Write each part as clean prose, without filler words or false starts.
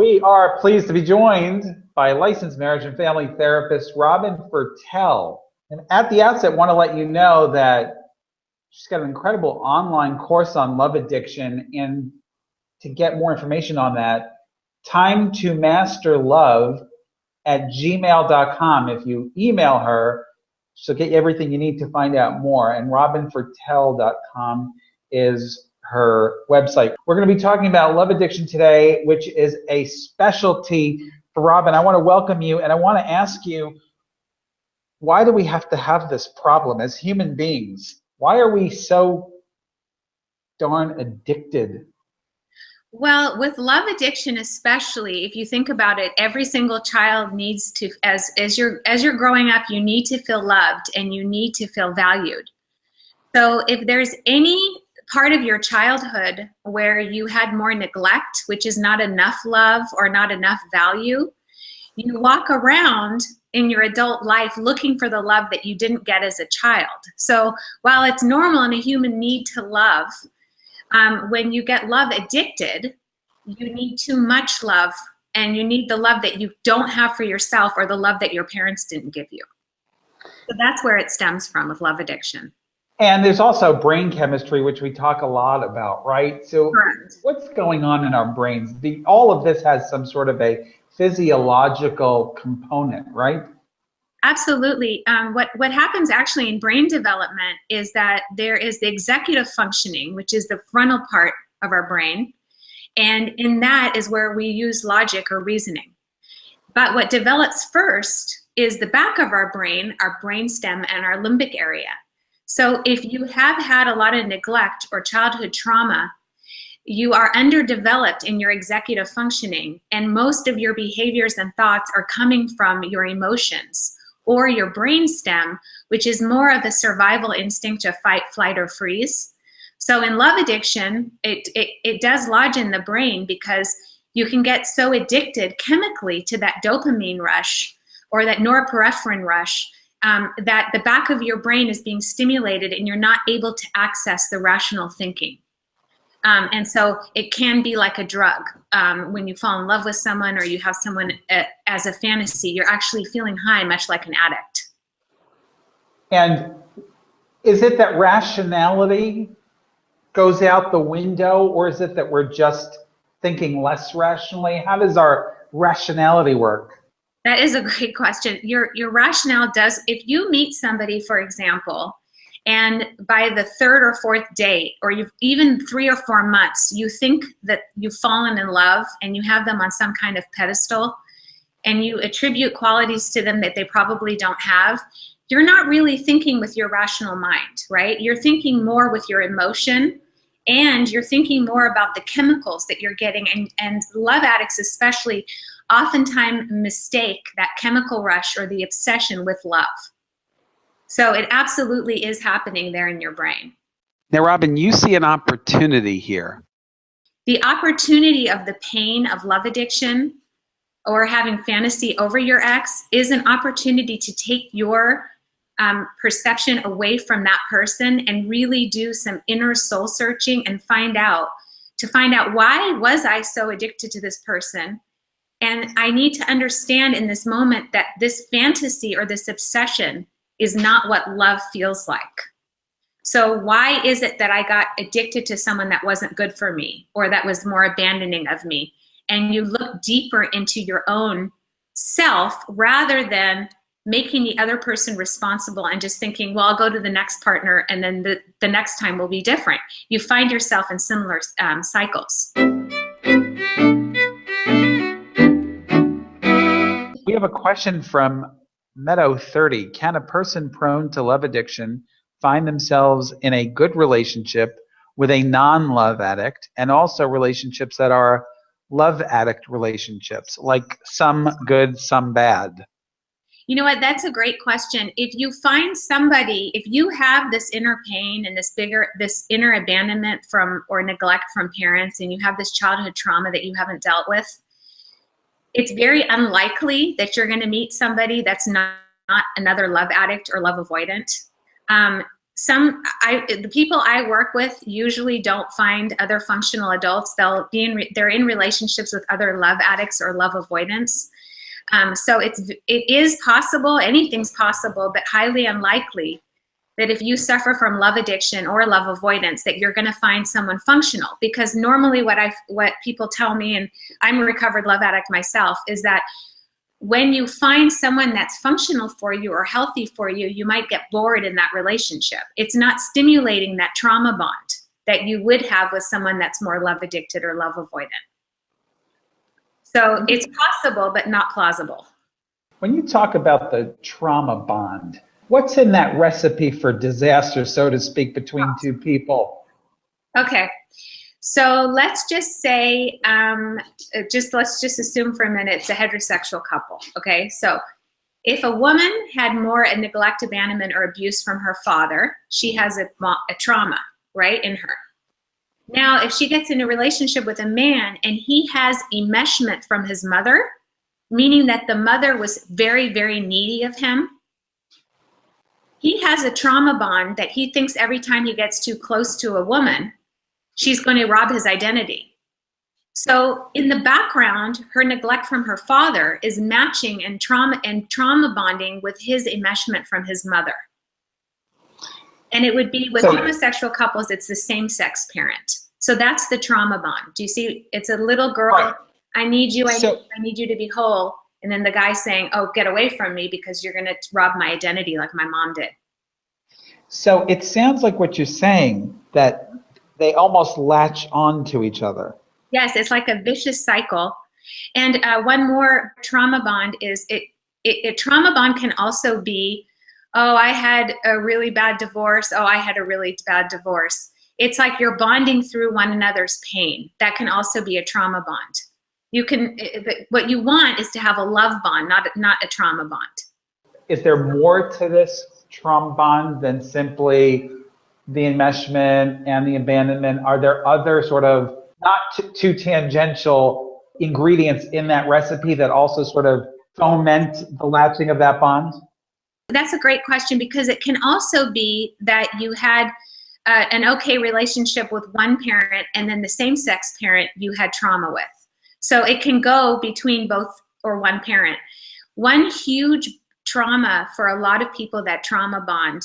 We are pleased to be joined by licensed marriage and family therapist Robin Fertel. And at the outset, want to let you know that she's got an incredible online course on love addiction. And to get more information on that, timetomasterlove@gmail.com. If you email her, she'll get you everything you need to find out more. And robinfertel.com is her website. We're going to be talking about love addiction today, which is a specialty for Robin. I want to welcome you, and I want to ask you, why do we have to have this problem as human beings? Why are we so darn addicted? Well, with love addiction, especially if you think about it, every single child needs to, as you're growing up, you need to feel loved and you need to feel valued. So if there's any part of your childhood where you had more neglect, which is not enough love or not enough value, you walk around in your adult life looking for the love that you didn't get as a child. So while it's normal and a human need to love, when you get love addicted, you need too much love, and you need the love that you don't have for yourself or the love that your parents didn't give you. So that's where it stems from with love addiction. And there's also brain chemistry, which we talk a lot about, right? So Correct. What's going on in our brains? All of this has some sort of a physiological component, right? Absolutely. What happens actually in brain development is that there is the executive functioning, which is the frontal part of our brain. And in that is where we use logic or reasoning. But what develops first is the back of our brainstem, and our limbic area. So if you have had a lot of neglect or childhood trauma, you are underdeveloped in your executive functioning, and most of your behaviors and thoughts are coming from your emotions or your brainstem, which is more of a survival instinct of fight, flight, or freeze. So in love addiction, it does lodge in the brain because you can get so addicted chemically to that dopamine rush or that norepinephrine rush that the back of your brain is being stimulated and you're not able to access the rational thinking. And so it can be like a drug. When you fall in love with someone or you have someone as a fantasy, you're actually feeling high, much like an addict. And is it that rationality goes out the window, or is it that we're just thinking less rationally? How does our rationality work? That is a great question. Your rationale does, if you meet somebody, for example, and by the third or fourth date, or you've even 3 or 4 months, you think that you've fallen in love and you have them on some kind of pedestal and you attribute qualities to them that they probably don't have, you're not really thinking with your rational mind, right? You're thinking more with your emotion, and you're thinking more about the chemicals that you're getting. And love addicts especially oftentimes mistake that chemical rush or the obsession with love. So it absolutely is happening there in your brain. Now, Robin, you see an opportunity here. The opportunity of the pain of love addiction or having fantasy over your ex is an opportunity to take your perception away from that person and really do some inner soul searching and find out why was I so addicted to this person? And I need to understand in this moment that this fantasy or this obsession is not what love feels like. So why is it that I got addicted to someone that wasn't good for me or that was more abandoning of me? And you look deeper into your own self rather than making the other person responsible and just thinking, well, I'll go to the next partner and then the next time will be different. You find yourself in similar cycles. We have a question from Meadow 30. Can a person prone to love addiction find themselves in a good relationship with a non-love addict, and also relationships that are love addict relationships, like some good, some bad? You know what, that's a great question. If you find somebody, if you have this inner pain and this inner abandonment from or neglect from parents, and you have this childhood trauma that you haven't dealt with, it's very unlikely that you're going to meet somebody that's not another love addict or love avoidant. the people I work with usually don't find other functional adults. They're in relationships with other love addicts or love avoidance. So it is possible, anything's possible, but highly unlikely that if you suffer from love addiction or love avoidance, that you're going to find someone functional. Because normally what people tell me, and I'm a recovered love addict myself, is that when you find someone that's functional for you or healthy for you, you might get bored in that relationship. It's not stimulating that trauma bond that you would have with someone that's more love addicted or love avoidant. So it's possible, but not plausible. When you talk about the trauma bond, what's in that recipe for disaster, so to speak, between two people? Okay. So let's just say, let's just assume for a minute it's a heterosexual couple, okay? So if a woman had more neglect, abandonment, or abuse from her father, she has a trauma, right, in her. Now, if she gets in a relationship with a man and he has enmeshment from his mother, meaning that the mother was very, very needy of him, he has a trauma bond that he thinks every time he gets too close to a woman, she's going to rob his identity. So in the background, her neglect from her father is matching and trauma bonding with his enmeshment from his mother. And it would be with homosexual couples, it's the same sex parent. So that's the trauma bond. Do you see? It's a little girl, right. I need you, I need you to be whole. And then the guy saying, oh, get away from me because you're going to rob my identity like my mom did. So it sounds like what you're saying, that they almost latch on to each other. Yes, it's like a vicious cycle. And one more trauma bond is, trauma bond can also be, oh, I had a really bad divorce. Oh, I had a really bad divorce. It's like you're bonding through one another's pain. That can also be a trauma bond. You can, what you want is to have a love bond, not a trauma bond. Is there more to this trauma bond than simply the enmeshment and the abandonment? Are there other sort of not too tangential ingredients in that recipe that also sort of foment the latching of that bond? That's a great question, because it can also be that you had an okay relationship with one parent and then the same-sex parent you had trauma with. So it can go between both or one parent. One huge trauma for a lot of people that trauma bond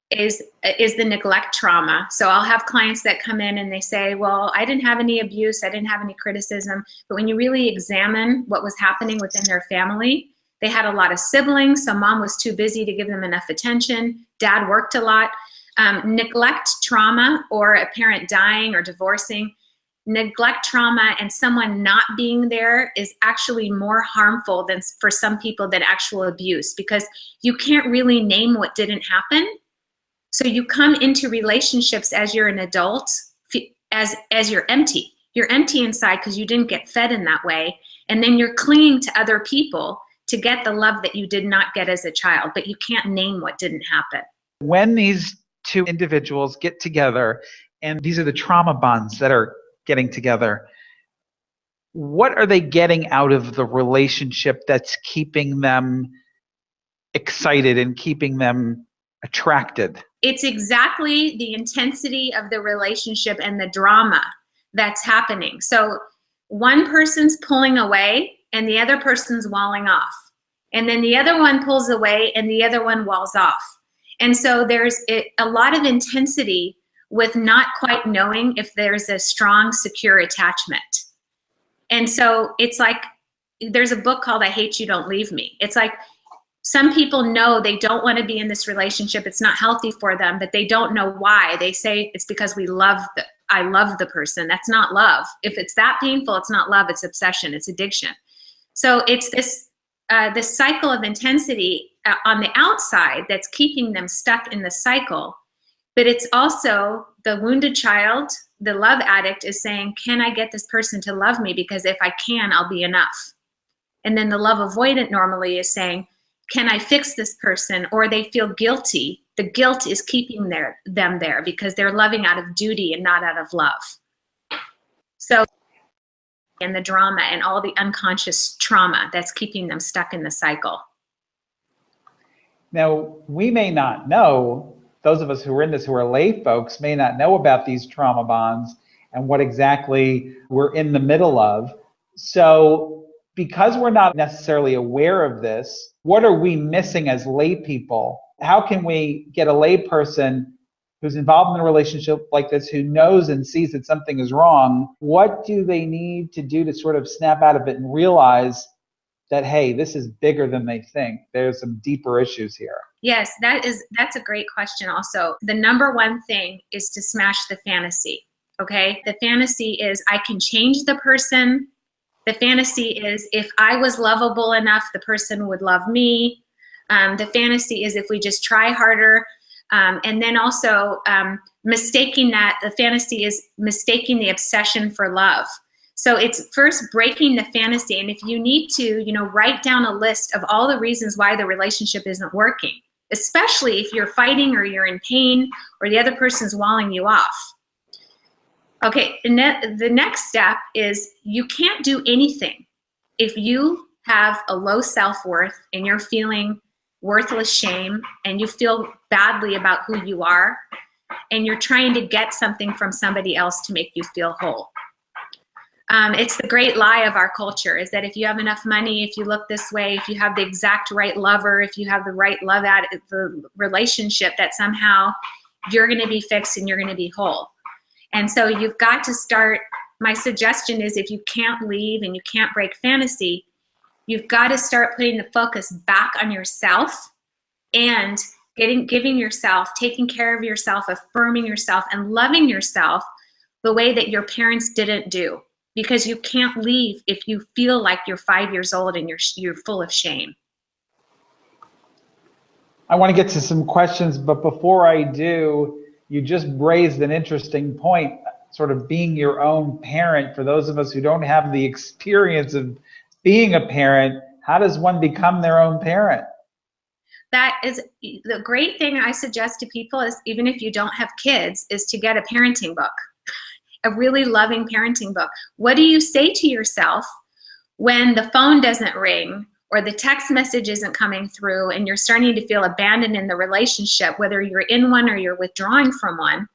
is the neglect trauma. So I'll have clients that come in and they say, well, I didn't have any abuse, I didn't have any criticism, but when you really examine what was happening within their family, they had a lot of siblings, so mom was too busy to give them enough attention, dad worked a lot. Neglect trauma, or a parent dying or divorcing, neglect trauma and someone not being there is actually more harmful than for some people than actual abuse, because you can't really name what didn't happen. So you come into relationships as you're an adult, as you're empty. You're empty inside because you didn't get fed in that way. And then you're clinging to other people to get the love that you did not get as a child, but you can't name what didn't happen. When these two individuals get together, and these are the trauma bonds that are getting together, what are they getting out of the relationship that's keeping them excited and keeping them attracted? It's exactly the intensity of the relationship and the drama that's happening. So one person's pulling away and the other person's walling off. And then the other one pulls away and the other one walls off. And so there's a lot of intensity with not quite knowing if there's a strong, secure attachment. And so it's like, there's a book called I Hate You, Don't Leave Me. It's like some people know they don't want to be in this relationship. It's not healthy for them, but they don't know why. They say it's because I love the person. That's not love. If it's that painful, it's not love, it's obsession, it's addiction. So it's this cycle of intensity on the outside that's keeping them stuck in the cycle. But it's also the wounded child, the love addict is saying, can I get this person to love me? Because if I can, I'll be enough. And then the love avoidant normally is saying, can I fix this person? Or they feel guilty. The guilt is keeping them there because they're loving out of duty and not out of love. So, and the drama and all the unconscious trauma that's keeping them stuck in the cycle. Now, we may not know those of us who are in this, who are lay folks, may not know about these trauma bonds and what exactly we're in the middle of. So because we're not necessarily aware of this, what are we missing as lay people? How can we get a lay person who's involved in a relationship like this, who knows and sees that something is wrong? What do they need to do to sort of snap out of it and realize that, hey, this is bigger than they think? There's some deeper issues here. Yes, that's a great question also. The number one thing is to smash the fantasy, okay? The fantasy is I can change the person. The fantasy is if I was lovable enough, the person would love me. The fantasy is if we just try harder. And then also mistaking that, the fantasy is mistaking the obsession for love. So it's first breaking the fantasy. And if you need to, write down a list of all the reasons why the relationship isn't working, especially if you're fighting or you're in pain or the other person's walling you off. Okay, the next step is you can't do anything if you have a low self-worth and you're feeling worthless shame and you feel badly about who you are and you're trying to get something from somebody else to make you feel whole. It's the great lie of our culture is that if you have enough money, if you look this way, if you have the exact right lover, if you have the right love at the relationship, that somehow you're going to be fixed and you're going to be whole. And so you've got to start, my suggestion is if you can't leave and you can't break fantasy, you've got to start putting the focus back on yourself and giving yourself, taking care of yourself, affirming yourself, and loving yourself the way that your parents didn't do. Because you can't leave if you feel like you're 5 years old and you're full of shame. I want to get to some questions, but before I do, you just raised an interesting point, sort of being your own parent. For those of us who don't have the experience of being a parent, how does one become their own parent? That is the great thing I suggest to people is, even if you don't have kids, is to get a parenting book. A really loving parenting book. What do you say to yourself when the phone doesn't ring or the text message isn't coming through and you're starting to feel abandoned in the relationship, whether you're in one or you're withdrawing from one?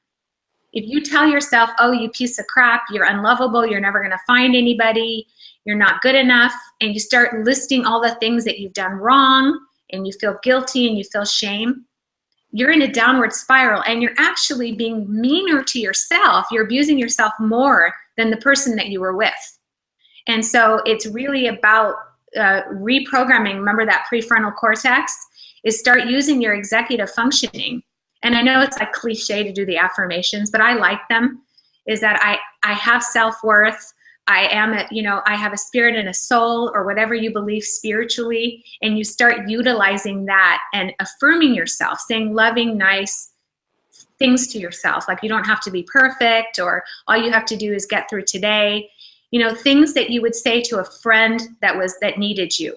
If you tell yourself, oh, you piece of crap, you're unlovable, you're never going to find anybody, you're not good enough, and you start listing all the things that you've done wrong and you feel guilty and you feel shame, you're in a downward spiral and you're actually being meaner to yourself. You're abusing yourself more than the person that you were with. And so it's really about reprogramming. Remember that prefrontal cortex is start using your executive functioning. And I know it's like cliche to do the affirmations, but I like them, is that I have self-worth. I have a spirit and a soul, or whatever you believe spiritually, and you start utilizing that and affirming yourself, saying loving, nice things to yourself. Like you don't have to be perfect, or all you have to do is get through today. Things that you would say to a friend that needed you,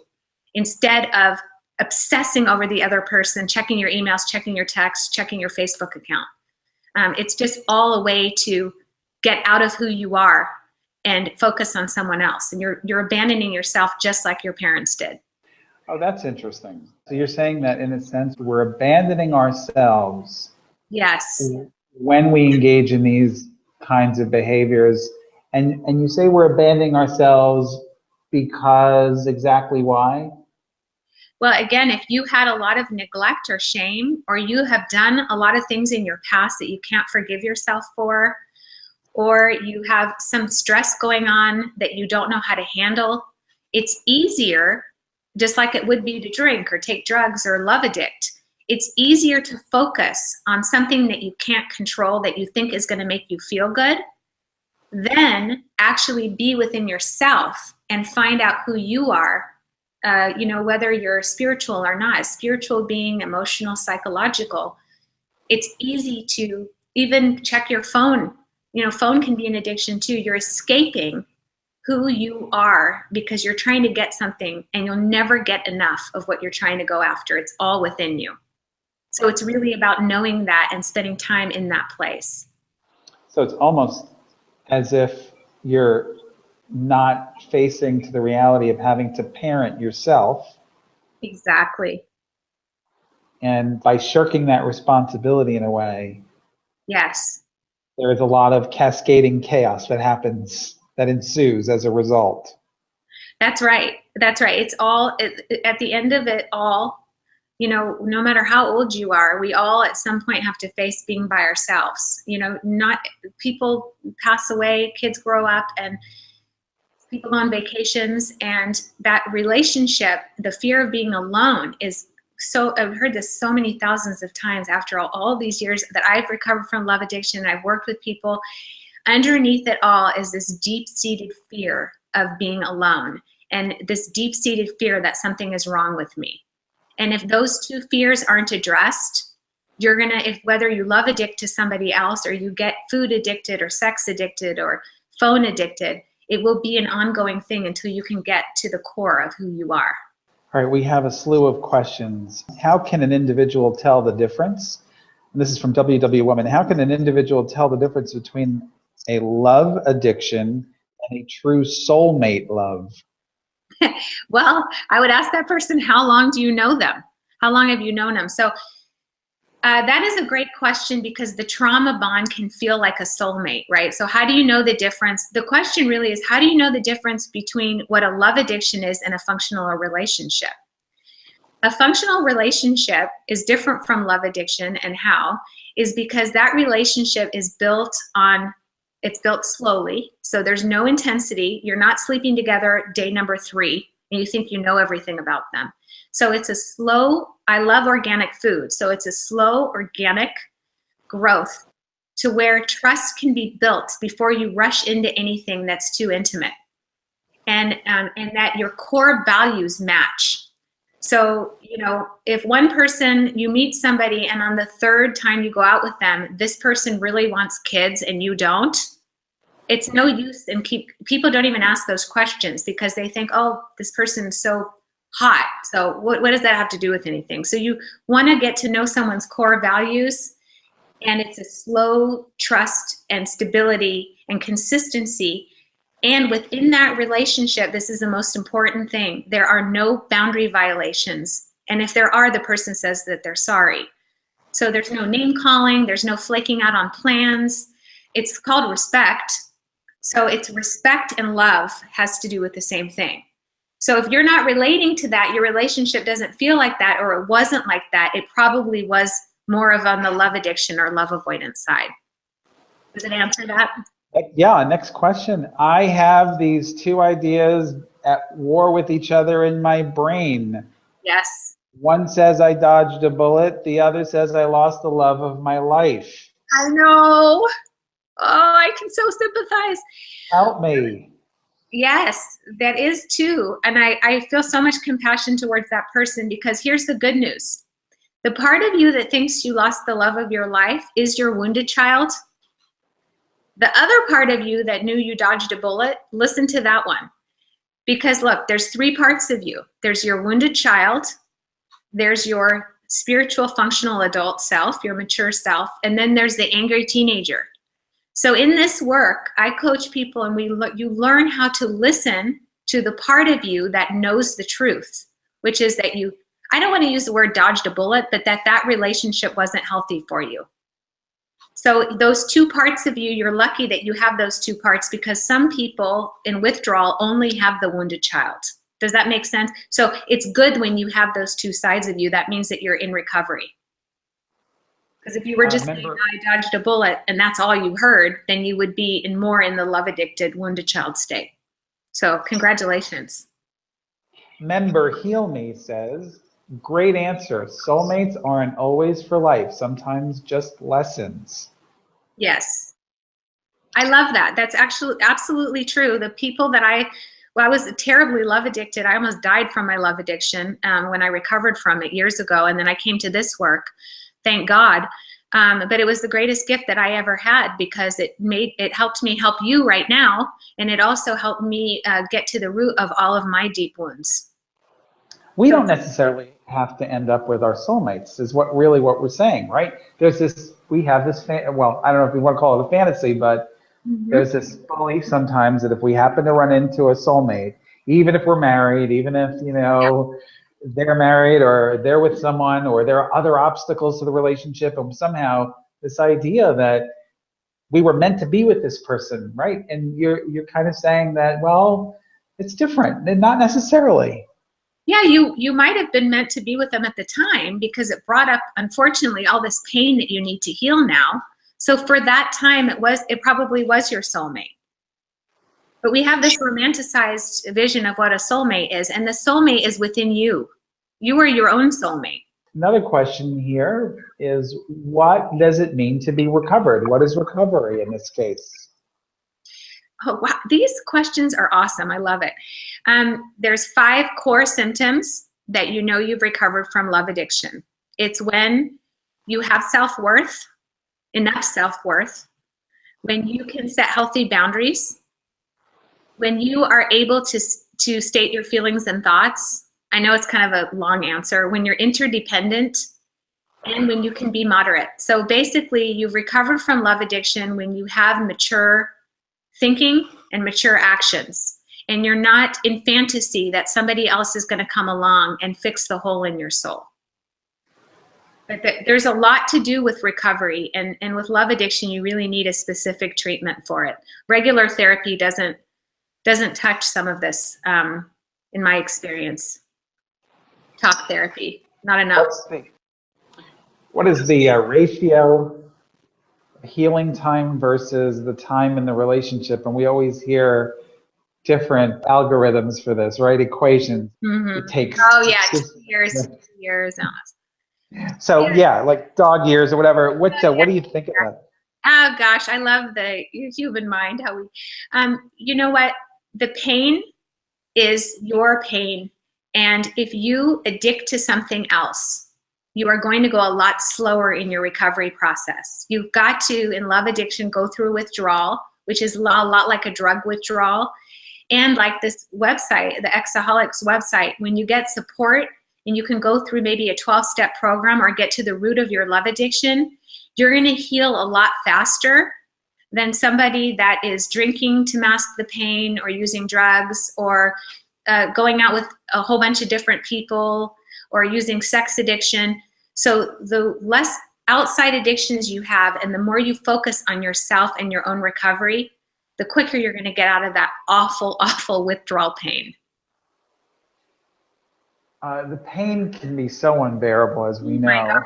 instead of obsessing over the other person, checking your emails, checking your texts, checking your Facebook account. It's just all a way to get out of who you are and focus on someone else. And you're abandoning yourself just like your parents did. Oh, that's interesting. So you're saying that in a sense, we're abandoning ourselves. Yes. When we engage in these kinds of behaviors. And you say we're abandoning ourselves because exactly why? Well, again, if you had a lot of neglect or shame, or you have done a lot of things in your past that you can't forgive yourself for, or you have some stress going on that you don't know how to handle, it's easier, just like it would be to drink or take drugs or love addict. It's easier to focus on something that you can't control, that you think is going to make you feel good, than actually be within yourself and find out who you are, whether you're spiritual or not, spiritual being, emotional, psychological. It's easy to even check your phone. Phone can be an addiction too. You're escaping who you are because you're trying to get something, and you'll never get enough of what you're trying to go after. It's all within you. So it's really about knowing that and spending time in that place. So it's almost as if you're not facing to the reality of having to parent yourself. Exactly. And by shirking that responsibility in a way, Yes. there is a lot of cascading chaos that ensues as a result. That's right. That's right. It's all, at the end of it all, you know, no matter how old you are, we all at some point have to face being by ourselves. You know, not people pass away, kids grow up, and people go on vacations, and that relationship, the fear of being alone is so, I've heard this so many thousands of times after all these years that I've recovered from love addiction. I've worked with people. Underneath it all is this deep-seated fear of being alone, and this deep-seated fear that something is wrong with me. And if those two fears aren't addressed, you're gonna, if whether you love addict to somebody else, or you get food addicted or sex addicted or phone addicted, it will be an ongoing thing until you can get to the core of who you are. All right, we have a slew of questions. How can an individual tell the difference? And this is from WW Woman. How can an individual tell the difference between a love addiction and a true soulmate love? Well, I would ask that person, how long do you know them? How long have you known them? So that is a great question, because the trauma bond can feel like a soulmate, right? So how do you know the difference? The question really is, how do you know the difference between what a love addiction is and a functional relationship? A functional relationship is different from love addiction, and how is because that relationship is built on, it's built slowly. So there's no intensity. You're not sleeping together day number 3 and you think you know everything about them. So it's a slow, I love organic food. So it's a slow organic growth to where trust can be built before you rush into anything that's too intimate. And that your core values match. So, you know, if one person, you meet somebody and on the 3rd time you go out with them, this person really wants kids and you don't, it's no use. And people don't even ask those questions because they think, oh, this person is so hot. So what does that have to do with anything? So you want to get to know someone's core values, and it's a slow trust and stability and consistency. And within that relationship, this is the most important thing. There are no boundary violations. And if there are, the person says that they're sorry. So there's no name calling. There's no flaking out on plans. It's called respect. So it's respect, and love has to do with the same thing. So if you're not relating to that, your relationship doesn't feel like that, or it wasn't like that, it probably was more of on the love addiction or love avoidance side. Does it answer that? Yeah, next question. I have these 2 ideas at war with each other in my brain. Yes. One says I dodged a bullet. The other says I lost the love of my life. I know. Oh, I can so sympathize. Help me. Yes, that is too. And I feel so much compassion towards that person, because here's the good news. The part of you that thinks you lost the love of your life is your wounded child. The other part of you that knew you dodged a bullet, listen to that one. Because look, there's 3 parts of you. There's your wounded child, there's your spiritual functional adult self, your mature self, and then there's the angry teenager. So in this work, I coach people, and you learn how to listen to the part of you that knows the truth, which is that you, I don't want to use the word dodged a bullet, but that relationship wasn't healthy for you. So those 2 parts of you, you're lucky that you have those 2 parts, because some people in withdrawal only have the wounded child. Does that make sense? So it's good when you have those 2 sides of you. That means that you're in recovery. Because if you were just saying, I dodged a bullet, and that's all you heard, then you would be more in the love-addicted, wounded child state. So congratulations. Member Heal Me says, great answer. Soulmates aren't always for life. Sometimes just lessons. Yes. I love that. That's actually absolutely true. The people that I was terribly love addicted. I almost died from my love addiction when I recovered from it years ago. And then I came to this work. Thank God. But it was the greatest gift that I ever had, because it helped me help you right now. And it also helped me get to the root of all of my deep wounds. We don't necessarily have to end up with our soulmates, is what we're saying, right? There's this, we have this, well, I don't know if we want to call it a fantasy, but there's this belief sometimes that if we happen to run into a soulmate, even if we're married, even if, you know, they're married or they're with someone or there are other obstacles to the relationship, and somehow this idea that we were meant to be with this person, right? And you're kind of saying that, well, it's different, and not necessarily. Yeah, you might have been meant to be with them at the time because it brought up, unfortunately, all this pain that you need to heal now. So for that time, it probably was your soulmate. But we have this romanticized vision of what a soulmate is, and the soulmate is within you. You are your own soulmate. Another question here is, what does it mean to be recovered? What is recovery in this case? Oh, wow. These questions are awesome. I love it. There's 5 core symptoms that you know you've recovered from love addiction. It's when you have self-worth, enough self-worth, when you can set healthy boundaries, when you are able to state your feelings and thoughts. I know it's kind of a long answer. When you're interdependent, and when you can be moderate. So basically, you've recovered from love addiction when you have mature thinking and mature actions, and you're not in fantasy that somebody else is going to come along and fix the hole in your soul. But there's a lot to do with recovery, and with love addiction, you really need a specific treatment for it. Regular therapy doesn't touch some of this, in my experience. Talk therapy, not enough. What is the ratio healing time versus the time in the relationship? And we always hear different algorithms for this, right? Equations. It takes 2 years, 2 years. So yeah, like dog years or whatever. What do you think of that? Oh gosh, I love the human mind. How we, you know what? The pain is your pain, and if you addict to something else, you are going to go a lot slower in your recovery process. You've got to, in love addiction, go through withdrawal, which is a lot like a drug withdrawal. And like this website, the Exaholics website, when you get support and you can go through maybe a 12-step program or get to the root of your love addiction, you're going to heal a lot faster than somebody that is drinking to mask the pain or using drugs or going out with a whole bunch of different people or using sex addiction. So the less outside addictions you have and the more you focus on yourself and your own recovery, the quicker you're going to get out of that awful, awful withdrawal pain. The pain can be so unbearable, as we know.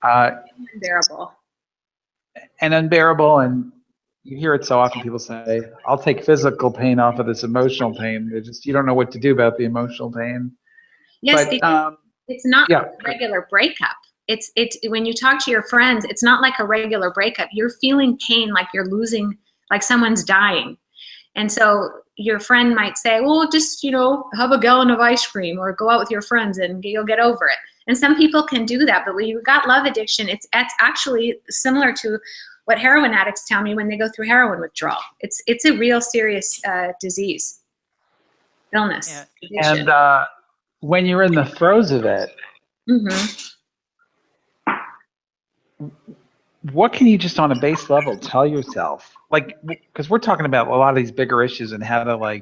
Unbearable. And unbearable, and you hear it so often, people say, I'll take physical pain off of this emotional pain. You don't know what to do about the emotional pain. Yes, but, because it's not a regular breakup. It's when you talk to your friends, it's not like a regular breakup. You're feeling pain like you're losing, like someone's dying. And so your friend might say, well, just, have a gallon of ice cream or go out with your friends and you'll get over it. And some people can do that, but when you've got love addiction, it's actually similar to what heroin addicts tell me when they go through heroin withdrawal. It's a real serious disease, illness. Yeah. And when you're in the throes of it, what can you just on a base level tell yourself? Like, because we're talking about a lot of these bigger issues and how to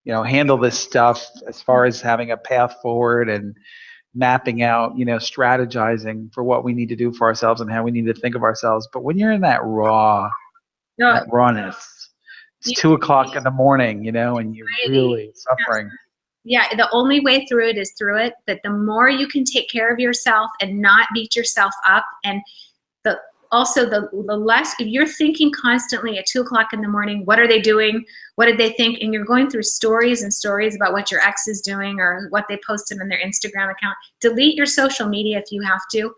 handle this stuff as far as having a path forward and mapping out, strategizing for what we need to do for ourselves and how we need to think of ourselves. But when you're in that that rawness, it's 2 o'clock in the morning, and you're really suffering. Yeah, the only way through it is through it. But the more you can take care of yourself and not beat yourself up, and the less, if you're thinking constantly at 2 o'clock in the morning, what are they doing? What did they think? And you're going through stories and stories about what your ex is doing or what they posted on their Instagram account. Delete your social media if you have to.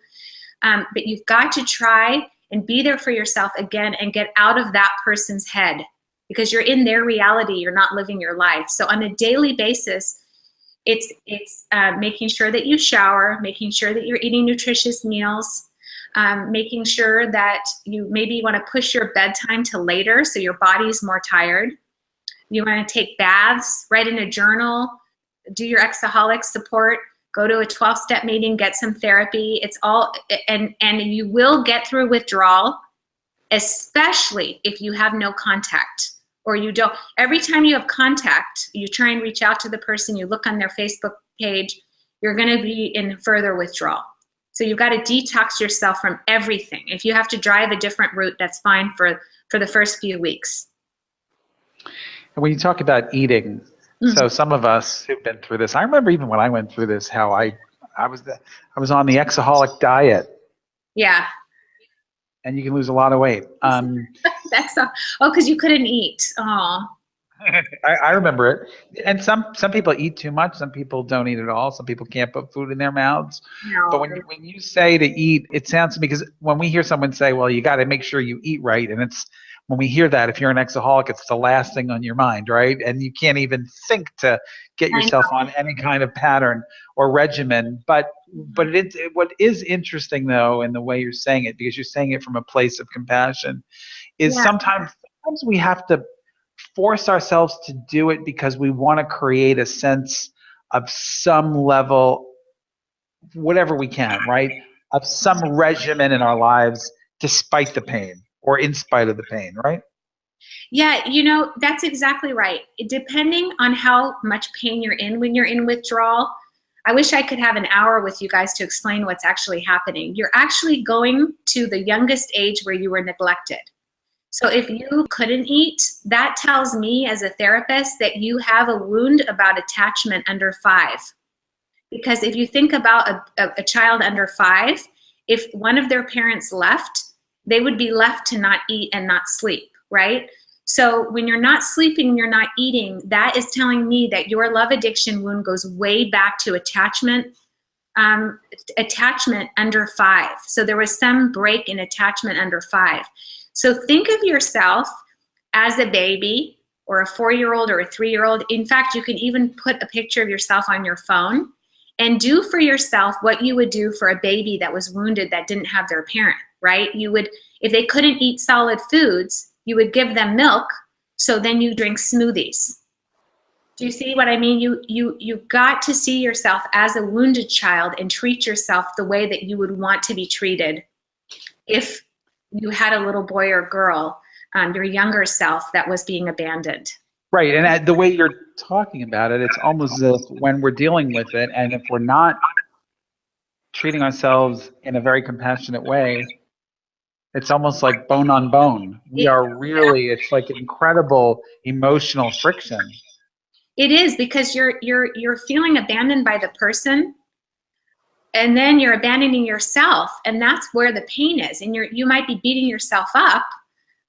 But you've got to try and be there for yourself again and get out of that person's head, because you're in their reality. You're not living your life. So on a daily basis, it's making sure that you shower, making sure that you're eating nutritious meals, making sure that you maybe want to push your bedtime to later so your body's more tired. You want to take baths, write in a journal, do your Exaholics support, go to a 12-step meeting, get some therapy. It's all, and you will get through withdrawal, especially if you have no contact or you don't. Every time you have contact, you try and reach out to the person, you look on their Facebook page, you're going to be in further withdrawal. So you've got to detox yourself from everything. If you have to drive a different route, that's fine for the first few weeks. And when you talk about eating, so some of us who've been through this, I remember even when I went through this, how I was on the Exaholic diet. Yeah. And you can lose a lot of weight. That's because you couldn't eat. Oh. I remember it. And some people eat too much. Some people don't eat at all. Some people can't put food in their mouths. No. But when you say to eat, it sounds to me, because when we hear someone say, well, you got to make sure you eat right, and it's when we hear that, if you're an exaholic, it's the last thing on your mind, right? And you can't even think to get yourself on any kind of pattern or regimen. But what is interesting, though, in the way you're saying it, because you're saying it from a place of compassion, is sometimes we have to force ourselves to do it because we want to create a sense of some level, whatever we can, right, of some regimen in our lives despite the pain or in spite of the pain, right? Yeah, that's exactly right. Depending on how much pain you're in when you're in withdrawal, I wish I could have an hour with you guys to explain what's actually happening. You're actually going to the youngest age where you were neglected. So if you couldn't eat, that tells me as a therapist that you have a wound about attachment under 5. Because if you think about a child under 5, if one of their parents left, they would be left to not eat and not sleep, right? So when you're not sleeping, you're not eating, that is telling me that your love addiction wound goes way back to attachment under 5. So there was some break in attachment under 5. So think of yourself as a baby or a 4-year-old or a 3-year-old. In fact, you can even put a picture of yourself on your phone and do for yourself what you would do for a baby that was wounded that didn't have their parent, right? You would, if they couldn't eat solid foods, you would give them milk, so then you drink smoothies. Do you see what I mean? You got to see yourself as a wounded child and treat yourself the way that you would want to be treated if you had a little boy or girl, your younger self that was being abandoned. Right, and the way you're talking about it, it's almost as if when we're dealing with it, and if we're not treating ourselves in a very compassionate way, it's almost like bone on bone. We are really, it's like incredible emotional friction. It is, because you're feeling abandoned by the person, and then you're abandoning yourself, and that's where the pain is. And you might be beating yourself up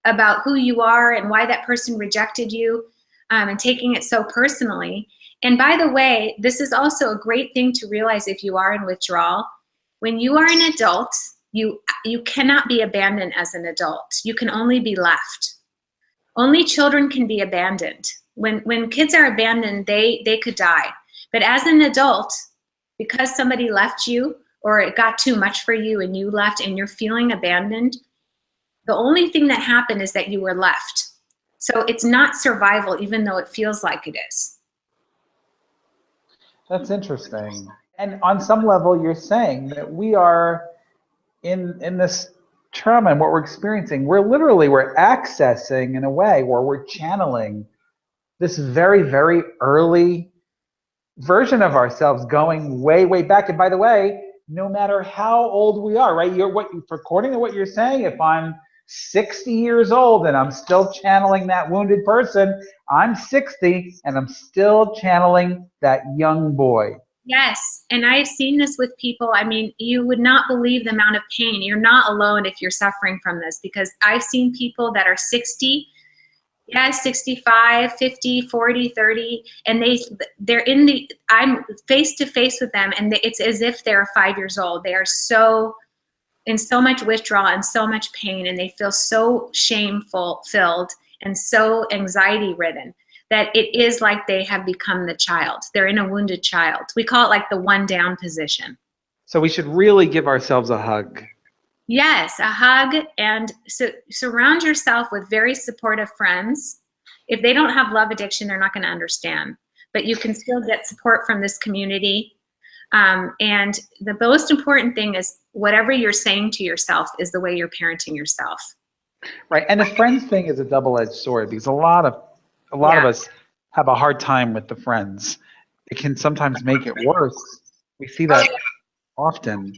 about who you are and why that person rejected you, and taking it so personally. And by the way, this is also a great thing to realize if you are in withdrawal. When you are an adult, you cannot be abandoned as an adult. You can only be left. Only children can be abandoned. When kids are abandoned, they could die. But as an adult, because somebody left you or it got too much for you and you left and you're feeling abandoned, the only thing that happened is that you were left. So it's not survival, even though it feels like it is. That's interesting. And on some level, you're saying that we are in this trauma and what we're experiencing, we're accessing in a way where we're channeling this very, very early version of ourselves going way, way back. And by the way, no matter how old we are, right? According to what you're saying, if I'm 60 years old and I'm still channeling that wounded person, I'm 60 and I'm still channeling that young boy. Yes, and I've seen this with people. I mean, you would not believe the amount of pain. You're not alone if you're suffering from this, because I've seen people that are 60, 65, 50, 40, 30, and I'm face to face with them, and it's as if they're 5 years old. They are in so much withdrawal and so much pain, and they feel so filled and so anxiety ridden that it is like they have become the child. They're in a wounded child. We call it like the one down position. So we should really give ourselves a hug. Yes, a hug, and surround yourself with very supportive friends. If they don't have love addiction, they're not going to understand, but you can still get support from this community. And the most important thing is whatever you're saying to yourself is the way you're parenting yourself. Right. And the friends thing is a double-edged sword because a lot of Yeah. us have a hard time with the friends. It can sometimes make it worse. We see Oh, that yeah. often.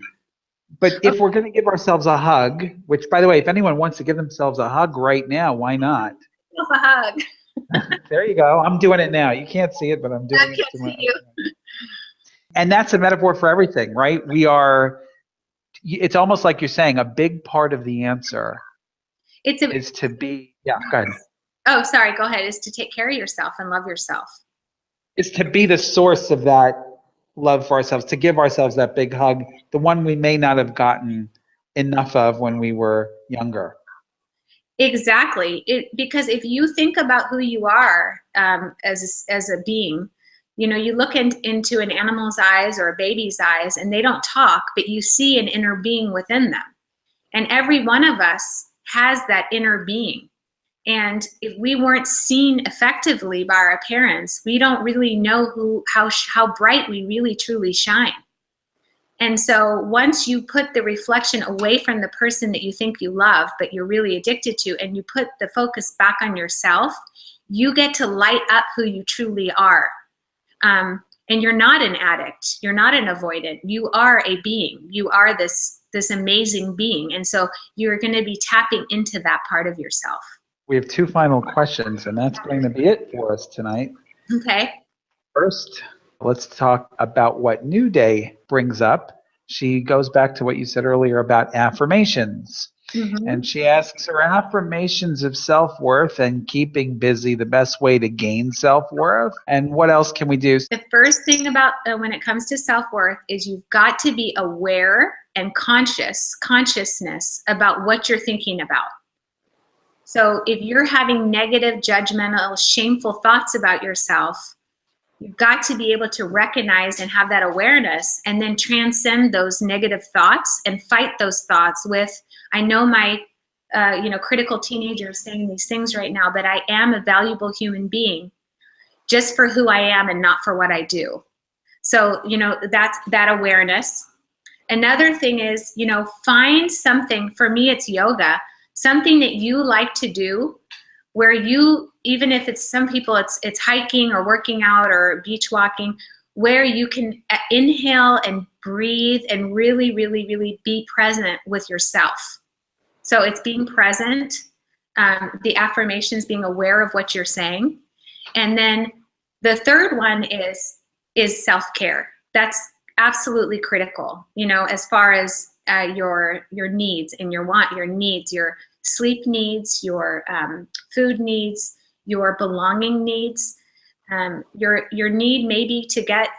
But Okay. if we're going to give ourselves a hug, which by the way, if anyone wants to give themselves a hug right now, why not? Give a hug. There you go. I'm doing it now. You can't see it, but I'm I doing it can't to see my. you. And that's a metaphor for everything, right? We are. It's almost like you're saying a big part of the answer It's a, is to be. Yeah, go ahead. oh, sorry, go ahead. Is to take care of yourself and love yourself. Is to be the source of that love for ourselves, to give ourselves that big hug, the one we may not have gotten enough of when we were younger. Exactly. Because if you think about who you are as a being, you know, you look into an animal's eyes or a baby's eyes and they don't talk, but you see an inner being within them. And every one of us has that inner being. And if we weren't seen effectively by our parents, we don't really know how bright we really truly shine. And so once you put the reflection away from the person that you think you love, but you're really addicted to, and you put the focus back on yourself, you get to light up who you truly are. And you're not an addict. You're not an avoidant. You are a being. You are this amazing being. And so you're going to be tapping into that part of yourself. We have two final questions, and that's going to be it for us tonight. Okay. First, let's talk about what New Day brings up. She goes back to what you said earlier about affirmations. Mm-hmm. And she asks, are affirmations of self-worth and keeping busy the best way to gain self-worth? And what else can we do? The first thing about when it comes to self-worth is you've got to be aware and consciousness about what you're thinking about. So if you're having negative, judgmental, shameful thoughts about yourself, you've got to be able to recognize and have that awareness and then transcend those negative thoughts and fight those thoughts with, I know my critical teenager is saying these things right now, but I am a valuable human being just for who I am and not for what I do. So, that's that awareness. Another thing is, find something, for me it's yoga, something that you like to do where you, even if it's some people, it's hiking or working out or beach walking, where you can inhale and breathe and really, really, really be present with yourself. So it's being present, the affirmations, being aware of what you're saying. And then the third one is self-care. That's absolutely critical, as far as your needs and your needs, your sleep needs, your food needs, your belonging needs. Your need maybe to get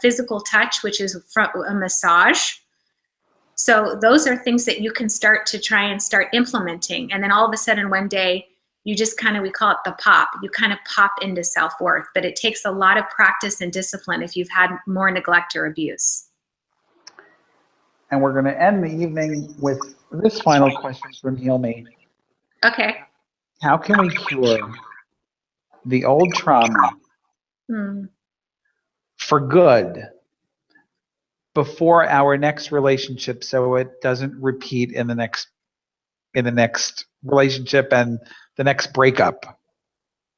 physical touch, which is a massage. So those are things that you can start implementing. And then all of a sudden one day, you just we call it the pop. You kind of pop into self-worth, but it takes a lot of practice and discipline if you've had more neglect or abuse. And we're going to end the evening with this final question from Heal Me. Okay. How can we cure the old trauma for good before our next relationship so it doesn't repeat in the next relationship and the next breakup?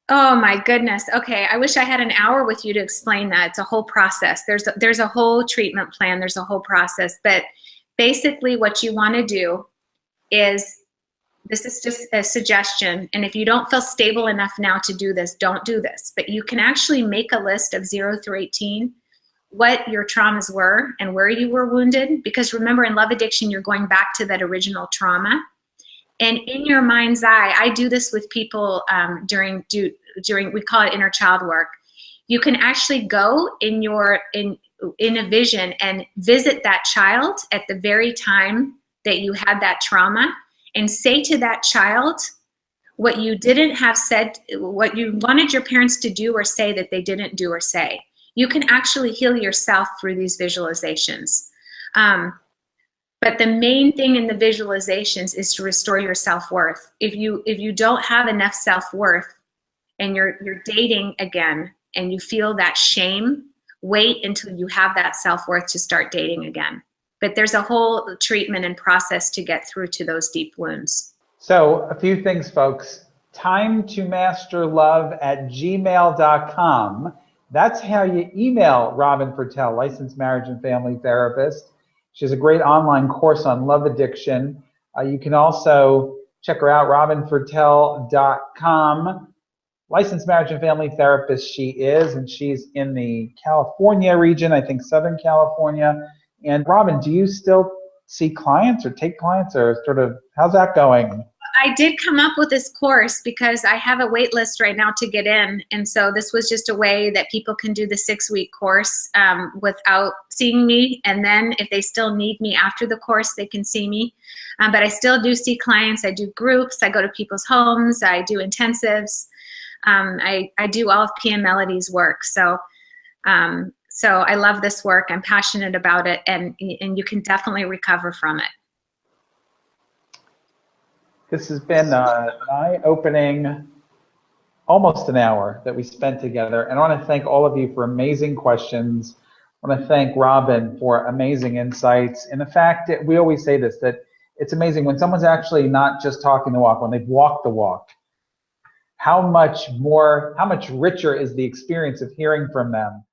Oh my goodness. Okay. I wish I had an hour with you to explain that. It's a whole process. There's a whole treatment plan. There's a whole process. But basically what you want to do is, this is just a suggestion. And if you don't feel stable enough now to do this, don't do this. But you can actually make a list of 0 through 18, what your traumas were and where you were wounded. Because remember, in love addiction, you're going back to that original trauma. And in your mind's eye, I do this with people during, we call it inner child work. You can actually go in a vision and visit that child at the very time that you had that trauma and say to that child what you didn't have said, what you wanted your parents to do or say that they didn't do or say. You can actually heal yourself through these visualizations. But the main thing in the visualizations is to restore your self-worth. If you don't have enough self-worth and you're dating again and you feel that shame, wait until you have that self-worth to start dating again. But there's a whole treatment and process to get through to those deep wounds. So a few things, folks. timetomasterlove@gmail.com. That's how you email Robin Fertel, licensed marriage and family therapist. She has a great online course on love addiction. You can also check her out, robinfertel.com. Licensed marriage and family therapist she is, and she's in the California region, I think Southern California. And Robin, do you still see clients or take clients, or sort of, how's that going? I did come up with this course because I have a wait list right now to get in. And so this was just a way that people can do the 6-week course without seeing me. And then if they still need me after the course, they can see me. But I still do see clients. I do groups. I go to people's homes. I do intensives. I do all of PM Melody's work. So I love this work. I'm passionate about it. And you can definitely recover from it. This has been an eye-opening, almost an hour that we spent together. And I want to thank all of you for amazing questions. I want to thank Robin for amazing insights. And the fact that we always say this, that it's amazing when someone's actually not just talking the walk, when they've walked the walk, how much richer is the experience of hearing from them